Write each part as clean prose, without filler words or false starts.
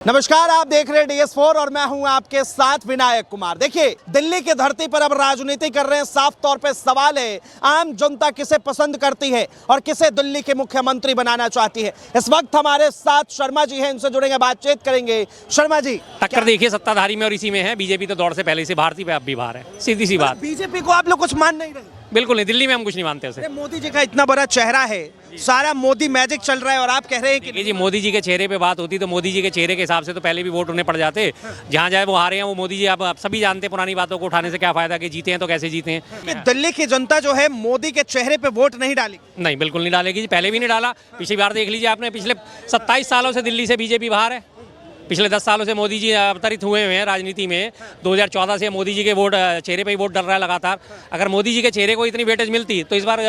नमस्कार, आप देख रहे हैं DS4 और मैं हूं आपके साथ विनायक कुमार। देखिए, दिल्ली की धरती पर अब राजनीति कर रहे हैं। साफ तौर पे सवाल है, आम जनता किसे पसंद करती है और किसे दिल्ली के मुख्यमंत्री बनाना चाहती है। इस वक्त हमारे साथ शर्मा जी हैं, इनसे जुड़ेंगे, बातचीत करेंगे। शर्मा जी, टक्कर देखिए सत्ताधारी में और इसी में है। बीजेपी तो दौड़ से पहले से भारतीय पे अब भी बाहर है, सीधी सी बात। बीजेपी को आप लोग कुछ मान नहीं रहे? बिल्कुल नहीं, दिल्ली में हम कुछ नहीं मानते उसे। मोदी जी का इतना बड़ा चेहरा है, सारा मोदी मैजिक चल रहा है और आप कह रहे हैं कि जी मोदी जी के चेहरे पे बात होती तो मोदी जी के चेहरे के हिसाब से तो पहले भी वोट उन्हें पड़ जाते। जहाँ जाए वो हारे हैं वो मोदी जी। आप सभी जानते हैं, पुरानी बातों को उठाने से क्या फायदा कि जीते हैं तो कैसे जीते हैं। कि दिल्ली की जनता जो है मोदी के चेहरे पे वोट नहीं डालेगी? नहीं, बिल्कुल नहीं डालेगी जी। पहले भी नहीं डाला। पिछली बार देख लीजिए आपने, पिछले 27 सालों से दिल्ली से बीजेपी बाहर है। पिछले 10 सालों से मोदी जी अवतरित हुए हैं राजनीति में। 2014 से मोदी जी के वोट चेहरे पे ही वोट डल रहा है लगातार। अगर मोदी जी के चेहरे को इतनी वेटेज मिलती तो इस बार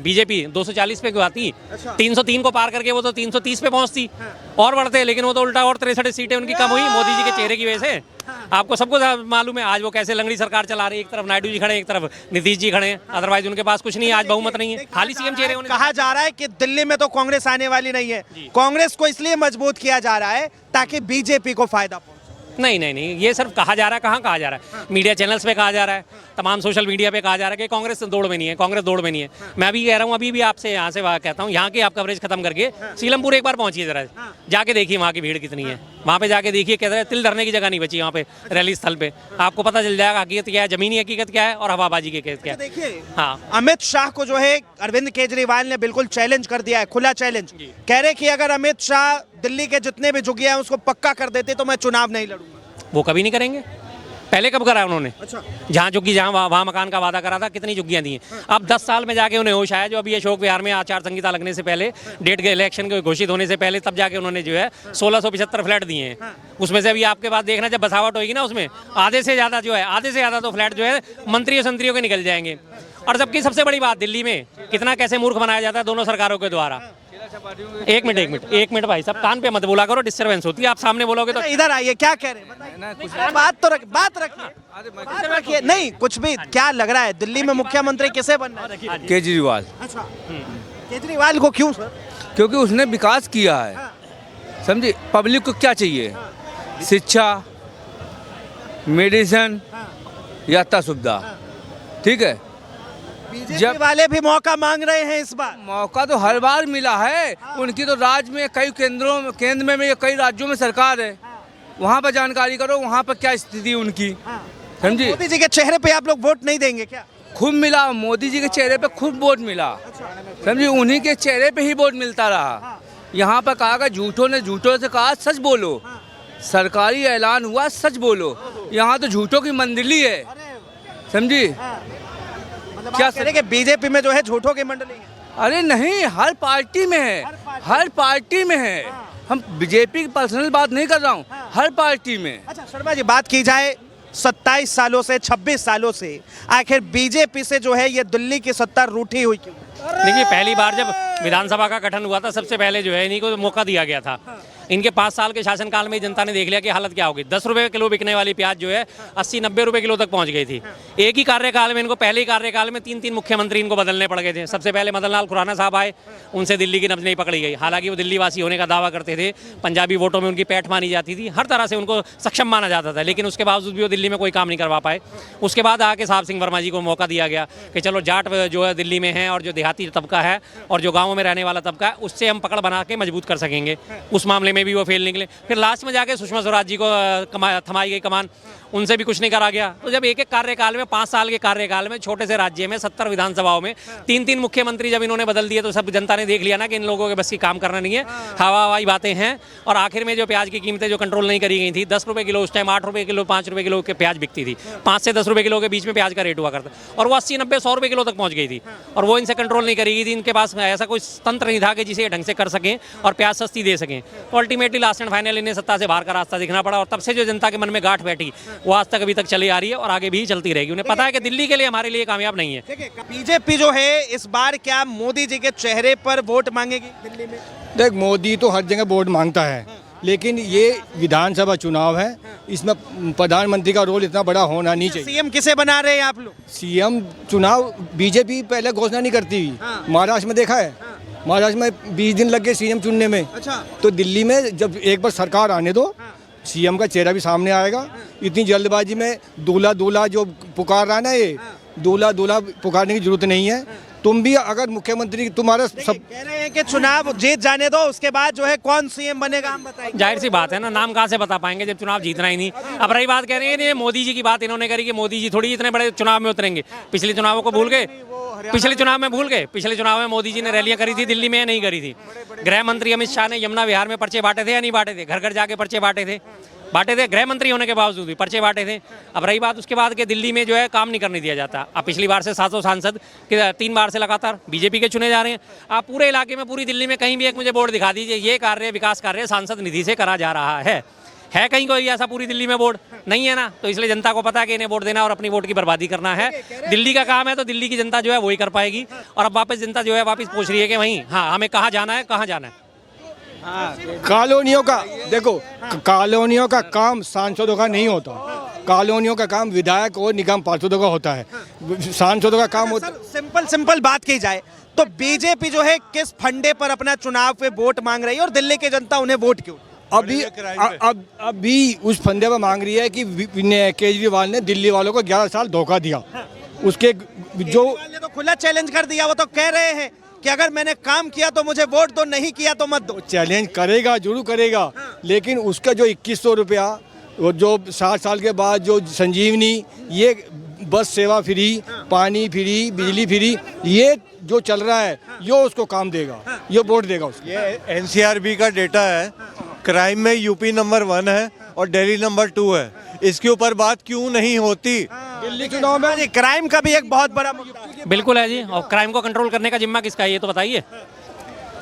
बीजेपी 240 पे क्यों आती? 303 को पार करके वो तो 330 पे पहुंचती और बढ़ते, लेकिन वो तो उल्टा और 63 सीटें उनकी कम हुई मोदी जी के चेहरे की वजह से। आपको सबको मालूम है आज वो कैसे लंगड़ी सरकार चला रही है। एक तरफ नायडू जी खड़े, एक तरफ नीतीश जी खड़े हैं। अदरवाइज उनके पास कुछ नहीं है, आज बहुमत नहीं है, खाली सीएम चेहरे। कहा जा रहा है कि दिल्ली में तो कांग्रेस आने वाली नहीं है। कांग्रेस को इसलिए मजबूत किया जा रहा है ताकि बीजेपी को फायदा पहुंचे। नहीं, ये सिर्फ कहा जा रहा है। कहाँ कहा जा रहा है? मीडिया चैनल्स पे कहा जा रहा है, तमाम सोशल मीडिया पे कहा जा रहा है कि कांग्रेस दौड़ में नहीं है, कांग्रेस दौड़ में नहीं है। मैं भी कह रहा हूँ, अभी भी आपसे यहाँ से कहता हूँ, यहाँ की आप कवरेज खत्म करके सीलमपुर एक बार पहुंचिए, जरा जाके देखिए वहाँ की भीड़ कितनी है। वहाँ पे जाके देखिए, कहते हैं तिल धरने की जगह नहीं बची वहाँ पे रैली स्थल पे। आपको पता चल जाएगा हकीकत क्या है, जमीनी हकीकत क्या है और हवाबाजी की हकीकत क्या है। देखिए, हाँ, अमित शाह को जो है अरविंद केजरीवाल ने बिल्कुल चैलेंज कर दिया है, खुला चैलेंज। कह रहे कि अगर अमित शाह दिल्ली के जितने भी जुगिया हैं उसको पक्का कर देते तो मैं चुनाव नहीं लड़ूंगा। वो कभी नहीं करेंगे। पहले कब करा उन्होंने? अच्छा। जहाँ झुग्गी, जहाँ वहाँ मकान का वादा करा था, कितनी झुग्गियाँ दी हैं। अब 10 साल में जाके उन्हें होश आया, जो अभी अशोक विहार में आचार संहिता लगने से पहले, डेट के इलेक्शन के घोषित होने से पहले, तब जाके उन्होंने जो है 1675 फ्लैट दिए हैं। उसमें से अभी आपके पास देखना, जब बसावट होगी ना, उसमें आधे से ज़्यादा जो है, आधे से ज़्यादा तो फ्लैट जो है मंत्रियों संत्रियों के निकल जाएंगे। और जबकि सबसे बड़ी बात, दिल्ली में कितना कैसे मूर्ख बनाया जाता है दोनों सरकारों के द्वारा। एक मिनट भाई साहब, कान पे मत बोला करो, डिस्टर्बेंस होती है। आप सामने बोलोगे तो। इधर आइए, क्या कह रहे हैं? बात रखिए। नहीं, कुछ भी। क्या लग रहा है दिल्ली में मुख्यमंत्री किसे बनना है? केजरीवाल। अच्छा, केजरीवाल को क्यों सर? क्योंकि उसने विकास किया है, समझे। पब्लिक को क्या चाहिए? शिक्षा, मेडिसिन, यात्रा सुविधा, ठीक है। बीजेपी वाले भी मौका मांग रहे हैं इस बार। मौका तो हर बार मिला है। उनकी तो राज्य में कई केंद्र में कई राज्यों में सरकार है। वहाँ पर जानकारी करो, वहाँ पर क्या स्थिति उनकी, समझी। मोदी जी के चेहरे पे आप लोग वोट नहीं देंगे क्या? खूब मिला, मोदी जी के चेहरे पे खूब वोट मिला, समझी। उन्हीं के चेहरे पे ही वोट मिलता रहा। यहाँ पर कहा झूठों से कहा सच बोलो। सरकारी ऐलान हुआ, सच बोलो। यहाँ तो झूठों की मंडली है, समझी। क्या कह रहे कि बीजेपी में जो है झूठों की मंडली है? अरे नहीं, हर पार्टी में है, हर पार्टी में है। हम बीजेपी की पर्सनल बात नहीं कर रहा हूँ, हर पार्टी में। अच्छा शर्मा जी, बात की जाए 27 सालों से, 26 सालों से आखिर बीजेपी से जो है ये दिल्ली की सत्ता रूठी हुई क्यों? देखिए, पहली बार जब विधानसभा का गठन हुआ था, सबसे पहले जो है इन्हीं को मौका दिया गया था। इनके 5 साल के शासनकाल में जनता ने देख लिया कि हालत क्या होगी। 10 रुपए किलो बिकने वाली प्याज जो है 80-90 रुपए किलो तक पहुंच गई थी। एक ही कार्यकाल में इनको, पहले ही कार्यकाल में 3 मुख्यमंत्री इनको बदलने पड़ गए थे। सबसे पहले मदन लाल खुराना साहब आए, उनसे दिल्ली की नब्ज नहीं पकड़ी गई। हालांकि वो दिल्ली वासी होने का दावा करते थे, पंजाबी वोटों में उनकी पैठ मानी जाती थी, हर तरह से उनको सक्षम माना जाता था, लेकिन उसके बावजूद भी वो दिल्ली में कोई काम नहीं करवा पाए। उसके बाद आके साहब सिंह वर्मा जी को मौका दिया गया कि चलो जाट जो है दिल्ली में है और जो देहाती तबका है और जो गाँवों में रहने वाला तबका है, उससे हम पकड़ बना के मजबूत कर सकेंगे। उस मामले में भी वो फेल निकले। फिर लास्ट में जाके सुषमा स्वराज जी को थमाई गई कमान, उनसे भी कुछ नहीं करा गया। तो जब एक कार्यकाल में, 5 साल के कार्यकाल में, छोटे से राज्य में 70 विधानसभाओं में 3 मुख्यमंत्री जब इन्होंने बदल दिए, तो सब जनता ने देख लिया ना कि इन लोगों के बस की काम करना नहीं है, हवाई बातें हैं। और आखिर में जो प्याज की कीमतें जो कंट्रोल नहीं करी गई थी, 10 रुपये किलो, उस टाइम 8 रुपये किलो, 5 रुपये किलो के प्याज बिकती थी। 5 से 10 रुपये किलो के बीच में प्याज का रेट हुआ करता, और वो 80-90-100 रुपये किलो तक पहुँच गई थी। और वो इनसे कंट्रोल नहीं करी गई थी। इनके पास ऐसा कोई तंत्र नहीं था कि जिसे ढंग से कर सकें और प्याज सस्ती दे सकें। तो अल्टीमेटली लास्ट एंड फाइनल इन्हें सत्ता से बाहर का रास्ता दिखना पड़ा। और तब से जो जनता के मन में गांठ बैठी, वो आज तक अभी तक चली आ रही है और आगे भी चलती रहेगी। उन्हें पता है कि दिल्ली के लिए, हमारे लिए कामयाब नहीं है। बीजेपी जो है इस बार क्या मोदी जी के चेहरे पर वोट मांगेगी दिल्ली में? देख, मोदी तो हर जगह वोट मांगता है, लेकिन ये विधानसभा चुनाव है, इसमें प्रधानमंत्री का रोल इतना बड़ा होना नहीं चाहिए। सीएम किसे बना रहे हैं आप लोग? सीएम चुनाव बीजेपी पहले घोषणा नहीं करती। महाराष्ट्र में देखा है, महाराष्ट्र में 20 दिन लग गए सीएम चुनने में। अच्छा। तो दिल्ली में जब एक बार सरकार आने दो सीएम का चेहरा भी सामने आएगा। इतनी जल्दबाजी में दूल्हा दूल्हा जो पुकार रहा है ना, ये दूल्हा दूल्हा पुकारने की जरूरत नहीं है। तुम भी अगर मुख्यमंत्री तुम्हारा सब कह रहे हैं कि चुनाव जीत जाने दो, उसके बाद जो है कौन सीएम बनेगा हम बताएंगे। जाहिर सी बात है ना, नाम कहाँ से बता पाएंगे जब चुनाव जीतना ही नहीं। अब रही बात कह रहे हैं ये मोदी जी की बात इन्होंने करी कि मोदी जी थोड़ी इतने बड़े चुनाव में उतरेंगे। पिछले चुनावों को भूल गए, पिछले चुनाव में भूल गए। पिछले चुनाव में मोदी जी ने रैलियां करी थी, दिल्ली में नहीं करी थी। गृह मंत्री अमित शाह ने यमुना विहार में पर्चे बांटे थे या नहीं बांटे थे? घर घर जाके पर्चे बांटे थे। गृह मंत्री होने के बावजूद भी पर्चे बांटे थे। अब रही बात उसके बाद कि दिल्ली में जो है काम नहीं करने दिया जाता। अब पिछली बार से 700 सांसद 3 बार से लगातार बीजेपी के चुने जा रहे हैं। आप पूरे इलाके में, पूरी दिल्ली में कहीं भी एक मुझे बोर्ड दिखा दीजिए ये कार्य, विकास कार्य सांसद निधि से करा जा रहा है कहीं कोई ऐसा पूरी दिल्ली में बोर्ड? नहीं है ना। तो इसलिए जनता को पता है कि इन्हें वोट देना और अपनी वोट की बर्बादी करना है। दिल्ली का काम है तो दिल्ली की जनता जो है वही कर पाएगी। और अब वापस जनता जो है वापस पूछ रही है कि वहीं हाँ हमें कहाँ जाना है, कहाँ जाना है। कॉलोनियों का देखो, कॉलोनियों का काम सांसदों का नहीं होता। कॉलोनियों का काम विधायक और निगम पार्षदों का होता है। सांसदों का काम होता है। सिंपल बात की जाए तो बीजेपी जो है किस फंडे पर अपना चुनाव पे वोट मांग रही है और दिल्ली की जनता उन्हें वोट क्यों? अभी उस फंदे पर मांग रही है कि केजरीवाल ने दिल्ली वालों को 11 साल धोखा दिया। उसके जो ने तो खुला चैलेंज कर दिया, वो तो कह रहे हैं कि अगर मैंने काम किया तो मुझे वोट दो, नहीं किया तो मत दो। चैलेंज करेगा, जरूर करेगा, लेकिन उसका जो 2100 रुपया, वो जो 60 साल के बाद जो संजीवनी, ये बस सेवा फ्री, पानी फ्री, बिजली फ्री, ये जो चल रहा है ये उसको काम देगा, ये वोट देगा उसको। ये एनसीआरबी का डेटा है, क्राइम में यूपी नंबर 1 है और दिल्ली नंबर 2 है। इसके ऊपर बात क्यों नहीं होती? दिल्ली चुनाव में क्राइम का भी एक बहुत बड़ा मुद्दा है। बिल्कुल है जी। और क्राइम को कंट्रोल करने का जिम्मा किसका है ये तो बताइए।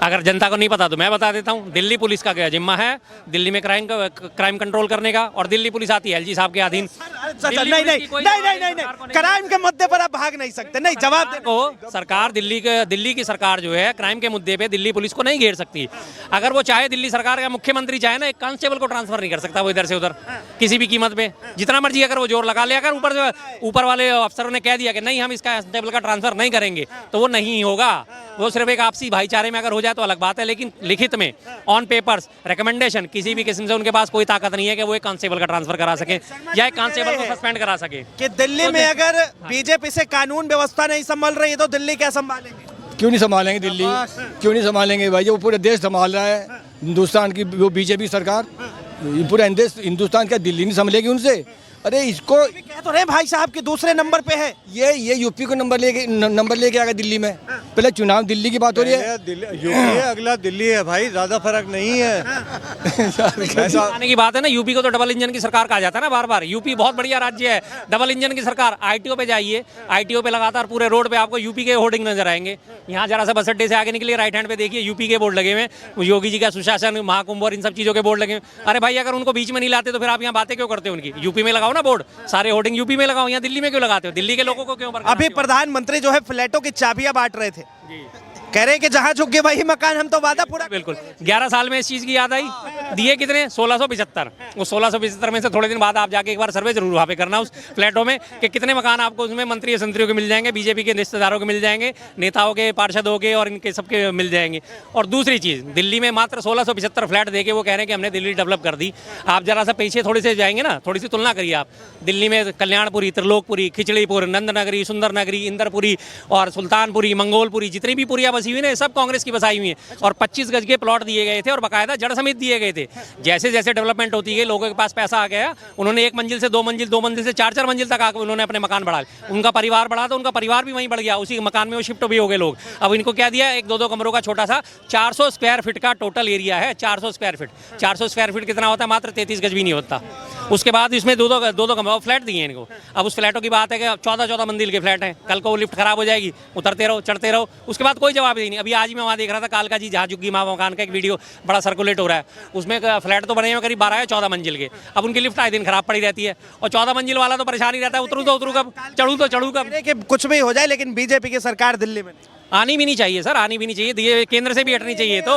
अगर जनता को नहीं पता तो मैं बता देता हूँ। दिल्ली पुलिस का क्या जिम्मा है दिल्ली में क्राइम कंट्रोल करने का, और दिल्ली पुलिस आती है एलजी साहब के अधीन। नहीं, क्राइम के मुद्दे पर आप भाग नहीं सकते। नहीं, जवाब को सरकार दिल्ली की सरकार जो है क्राइम के मुद्दे पे दिल्ली पुलिस को नहीं घेर सकती। अगर वो चाहे, दिल्ली सरकार का मुख्यमंत्री चाहे ना, एक कांस्टेबल को ट्रांसफर नहीं कर सकता वो इधर से उधर किसी भी कीमत पे, जितना मर्जी अगर वो जोर लगा ले। अगर ऊपर वाले अफसरों ने कह दिया कि नहीं हम इसका कांस्टेबल का ट्रांसफर नहीं करेंगे तो वो नहीं होगा। वो सिर्फ एक आपसी भाईचारे में अगर हो जाए तो अलग बात है, लेकिन लिखित में ऑन पेपर्स रिकमेंडेशन किसी भी किस्म से उनके पास कोई ताकत नहीं है कि वो एक कांस्टेबल का ट्रांसफर करा सके या एक कांस्टेबल को सस्पेंड करा सके। कि दिल्ली में अगर बीजेपी से कानून व्यवस्था नहीं संभाल रही है तो दिल्ली क्या संभालेंगे? क्यों नहीं संभालेंगे दिल्ली? क्यों नहीं संभालेंगे भाई? वो पूरे देश संभाल रहा है हिंदुस्तान की, वो बीजेपी सरकार। पूरा हिंदुस्तान क्या दिल्ली नहीं संभलेगी उनसे? अरे इसको कह तो रहे भाई साहब कि दूसरे नंबर पे है। ये यूपी को नंबर लेके आएगा दिल्ली में। पहले चुनाव दिल्ली की बात हो रही है। यूपी है, अगला दिल्ली है भाई, ज्यादा फर्क नहीं है। आने की बात है ना, यूपी को तो डबल इंजन की सरकार कहा जाता है ना बार बार। यूपी बहुत बढ़िया राज्य है, डबल इंजन की सरकार। आईटीओ पे जाइए, आईटीओ पे लगातार पूरे रोड पे आपको यूपी के होर्डिंग नजर आएंगे। यहाँ जरा सा बस अड्डे से आगे निकलिए, राइट हैंड पे देखिए यूपी के बोर्ड लगे हुए हैं, योगी जी का सुशासन, महाकुंभ और इन सब चीजों के बोर्ड लगे हुए। अरे भाई अगर उनको बीच में नहीं लाते तो फिर आप यहाँ बातें क्यों करते हो उनकी? यूपी में लगाओ ना बोर्ड, सारे होर्डिंग यूपी में लगाओ, यहाँ दिल्ली में क्यों लगाते हो? दिल्ली के लोगों को क्यों? अभी प्रधानमंत्री जो है फ्लैटों की चाबियां बांट रहे थे, कह रहे कि जहां झुक गए वही मकान, हम तो वादा पूरा। बिल्कुल 11 साल में इस चीज की याद आई। दिए कितने? 1675। वो 1675 में से थोड़े दिन बाद आप जाके एक बार सर्वे जरूर वहाँ पे करना उस फ्लैटों में कि कितने मकान आपको उसमें मंत्री संतरियों के मिल जाएंगे, बीजेपी के रिश्तेदारों के मिल जाएंगे, नेताओं के, पार्षदों के और इनके सबके मिल जाएंगे। और दूसरी चीज, दिल्ली में मात्र 1675 फ्लैट देके वो कह रहे हैं कि हमने दिल्ली डेवलप कर दी। आप जरा सा पीछे थोड़ी से जाएंगे ना, थोड़ी सी तुलना करिए आप। दिल्ली में कल्याणपुरी, त्रिलोकपुरी, खिचड़ीपुर, नंदनगरी, सुंदरनगरी, इंदरपुरी और सुल्तानपुरी, मंगोलपुरी, जितनी भी पुरिया बसी हुई है सब कांग्रेस की बसाई हुई है। और 25 गज के प्लॉट दिए गए थे और बाकायदा जड़ समेत दिए गए थे। जैसे जैसे डेवलपमेंट होती गई, लोगों के पास पैसा आ गया, उन्होंने 1 मंजिल से 2 मंजिल, 2 मंजिल से 4-4 मंजिल तक आकर उन्होंने अपने मकान बढ़ा। उनका परिवार बढ़ा तो उनका परिवार भी वहीं बढ़ गया, उसी मकान में वो शिफ्ट भी हो गए लोग। अब इनको क्या दिया? 1-2 कमरों का छोटा सा 400 स्क्वायर फीट का टोटल एरिया है। 400 स्क्वायर फीट, 400 स्क्वायर फीट कितना होता है? मात्र 33 गज भी नहीं होता। उसके बाद इसमें 2-2 कमरे फ्लैट दिए इनको। अब उस फ्लैटों की बात है कि 14-14 मंजिल के फ्लैट हैं। कल को वो लिफ्ट खराब हो जाएगी, उतरते रहो, चढ़ते रहो, उसके बाद कोई जवाब ही नहीं। अभी आज मैं वहाँ देख रहा था कालका जी जहाँ झुग्गी माँ मकान का एक वीडियो बड़ा सर्कुलेट हो रहा है। उसमें फ्लैट तो बने हुए करीब 12 या 14 मंजिल के। अब उनकी लिफ्ट आए दिन खराब पड़ी रहती है और 14 मंजिल वाला तो परेशान ही रहता है, उतरूँ तो उतरूँ कब, चढ़ूँ तो चढ़ूँ कब। कि कुछ भी हो जाए लेकिन बीजेपी की सरकार दिल्ली में आनी भी नहीं चाहिए सर, आनी भी नहीं चाहिए। ये केंद्र से भी हटनी चाहिए। तो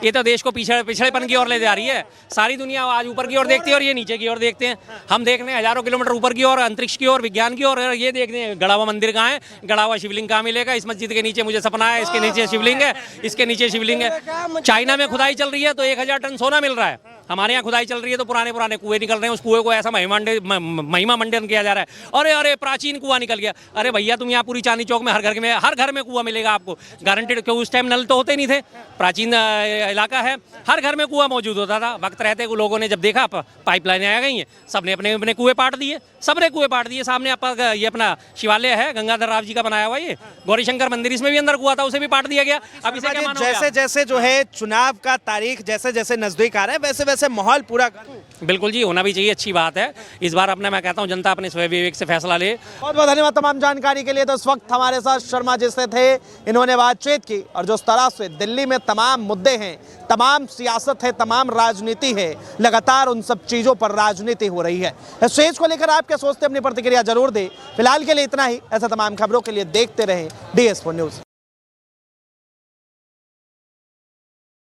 ये तो देश को पिछड़ेपन की ओर ले जा रही है। सारी दुनिया आज ऊपर की ओर देखती है और ये नीचे की ओर देखते हैं। हम देख रहे हैं हजारों किलोमीटर ऊपर की ओर, अंतरिक्ष की ओर, विज्ञान की ओर। ये देखते हैं गड़ा हुआ मंदिर कहाँ है, गड़ा हुआ शिवलिंग कहाँ मिलेगा। इस मस्जिद के नीचे मुझे सपना है, इसके नीचे शिवलिंग है, इसके नीचे शिवलिंग है। चाइना में खुदाई चल रही है तो 1000 टन सोना मिल रहा है। हमारे यहाँ खुदाई चल रही है तो पुराने पुराने कुएं निकल रहे हैं, उस कुएं को ऐसा महिमा मंडन किया जा रहा है। अरे अरे प्राचीन कुआं निकल गया। अरे भैया तुम यहाँ पूरी चांदनी चौक में हर घर में कुआं मिलेगा आपको, गारंटेड। क्यों उस टाइम नल तो होते नहीं थे, प्राचीन इलाका है, हर घर में कुआं मौजूद होता था। वक्त रहते लोगों ने जब देखा पाइपलाइनें आ गई हैं, सबने अपने अपने कुएं पाट दिए, सबने कुएं पाट दिए। सामने आपका ये अपना शिवालय है, गंगाधर राव जी का बनाया हुआ, ये गौरीशंकर मंदिर, इसमें भी अंदर कुआं था, उसे भी पाट दिया गया। अब इसे क्या मानोगे? जैसे जैसे जो है चुनाव का तारीख जैसे जैसे नजदीक आ रहा है वैसे वैसे माहौल पूरा बिल्कुल जी होना भी चाहिए, अच्छी बात है। इस बार अपने मैं कहता हूँ जनता अपने स्वयं विवेक से फैसला ले। बहुत बहुत धन्यवाद तमाम जानकारी के लिए। तो इस वक्त हमारे साथ शर्मा जी से थे, इन्होंने बातचीत की और जिस तरह से दिल्ली में तमाम मुद्दे हैं, तमाम सियासत है, तमाम राजनीति है, लगातार उन सब चीजों पर राजनीति हो रही है। इस चीज को लेकर आप क्या सोचते हैं, अपनी प्रतिक्रिया जरूर दें। फिलहाल के लिए इतना ही। ऐसा तमाम खबरों के लिए देखते रहें DS4 न्यूज।